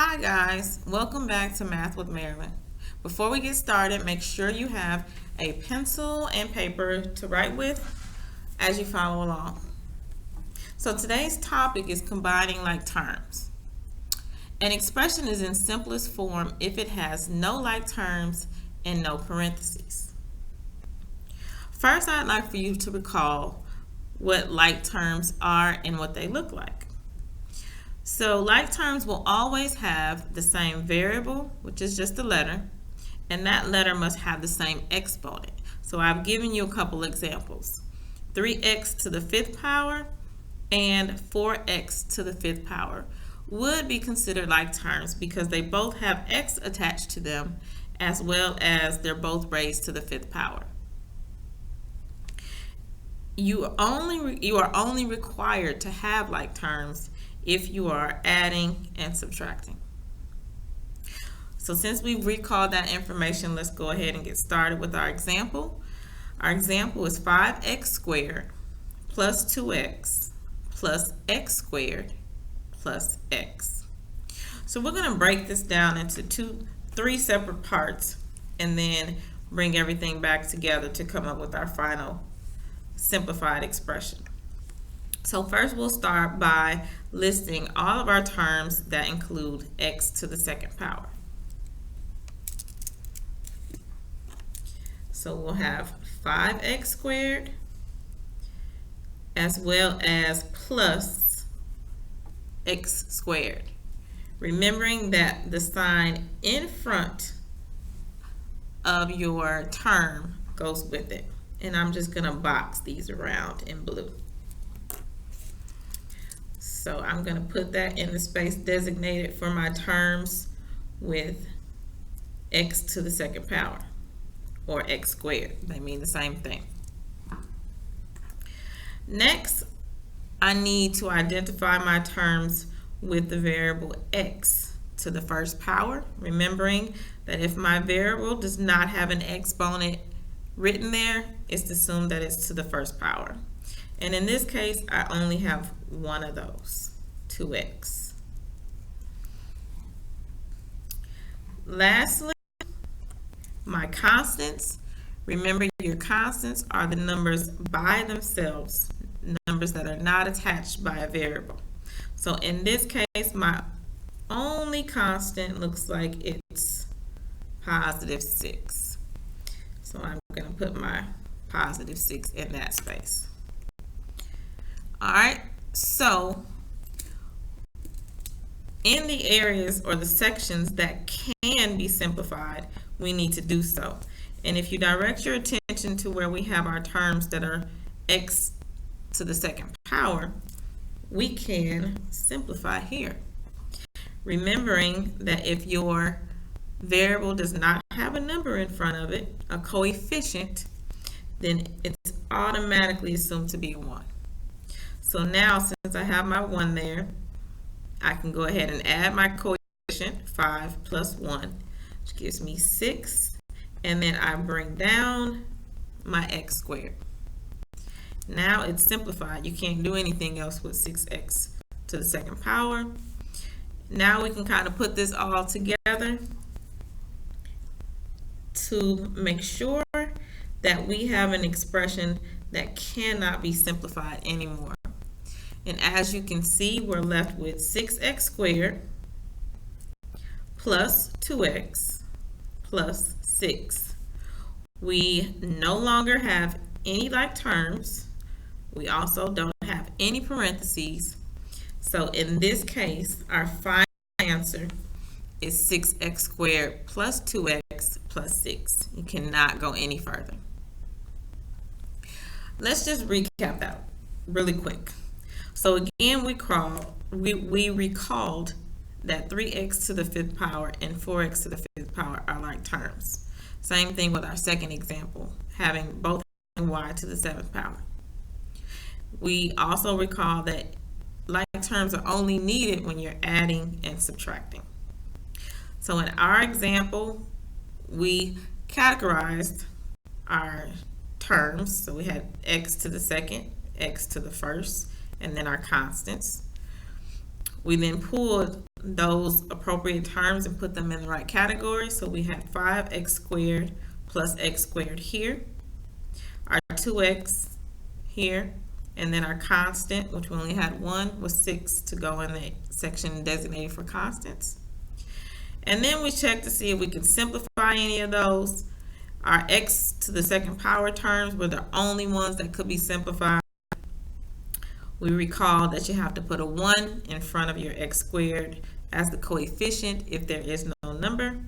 Hi guys, welcome back to Math with Marilyn. Before we get started, make sure you have a pencil and paper to write with as you follow along. So today's topic is combining like terms. An expression is in simplest form if it has no like terms and no parentheses. First, I'd like for you to recall what like terms are and what they look like. So like terms will always have the same variable, which is just a letter, and that letter must have the same exponent. So I've given you a couple examples. 3x to the fifth power and 4x to the fifth power would be considered like terms because they both have x attached to them, as well as they're both raised to the fifth power. You are only required to have like terms if you are adding and subtracting. So since we've recalled that information, let's go ahead and get started with our example. Our example is 5x squared plus 2x plus x squared plus x. So we're going to break this down into three separate parts and then bring everything back together to come up with our final simplified expression. So first we'll start by listing all of our terms that include x to the second power. So we'll have 5x squared as well as plus x squared. Remembering that the sign in front of your term goes with it. And I'm just going to box these around in blue. So I'm going to put that in the space designated for my terms with x to the second power, or x squared. They mean the same thing. Next, I need to identify my terms with the variable x to the first power, remembering that if my variable does not have an exponent written there, it's assumed that it's to the first power. And in this case, I only have one of those, 2x. Lastly, my constants. Remember, your constants are the numbers by themselves, numbers that are not attached by a variable. So in this case, my only constant looks like it's positive 6. So I'm going to put my positive 6 in that space. All right, so in the areas or the sections that can be simplified, we need to do so. And if you direct your attention to where we have our terms that are x to the second power, we can simplify here. Remembering that if your variable does not have a number in front of it, a coefficient, then it's automatically assumed to be a 1. So now, since I have my 1 there, I can go ahead and add my coefficient, 5 plus 1, which gives me 6. And then I bring down my x squared. Now it's simplified. You can't do anything else with 6x to the second power. Now we can kind of put this all together to make sure that we have an expression that cannot be simplified anymore. And as you can see, we're left with 6x squared plus 2x plus 6. We no longer have any like terms. We also don't have any parentheses. So in this case, our final answer is 6x squared plus 2x plus 6. You cannot go any further. Let's just recap that really quick. So again, we recalled that 3x to the fifth power and 4x to the fifth power are like terms. Same thing with our second example, having both y to the seventh power. We also recall that like terms are only needed when you're adding and subtracting. So in our example, we categorized our terms. So we had x to the second, x to the first, and then our constants. We then pulled those appropriate terms and put them in the right category. So we had 5x squared plus x squared here, our 2x here, and then our constant, which we only had one, was 6 to go in the section designated for constants. And then we checked to see if we could simplify any of those. Our x to the second power terms were the only ones that could be simplified. We recall that you have to put a 1 in front of your x squared as the coefficient if there is no number.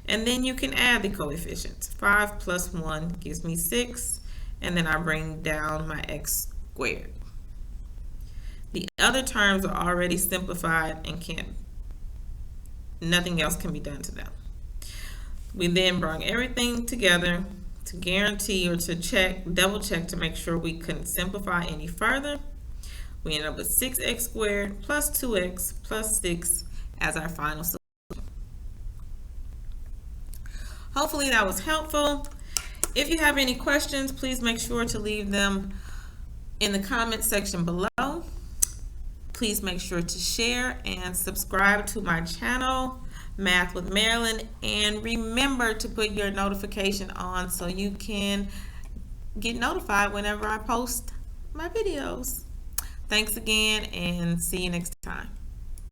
And then you can add the coefficients. 5 plus 1 gives me 6. And then I bring down my x squared. The other terms are already simplified and nothing else can be done to them. We then brought everything together to guarantee or to double check to make sure we couldn't simplify any further. We end up with 6x squared plus 2x plus 6 as our final solution. Hopefully that was helpful. If you have any questions, please make sure to leave them in the comment section below. Please make sure to share and subscribe to my channel, Math with Marilyn, and remember to put your notification on so you can get notified whenever I post my videos. Thanks again, and see you next time.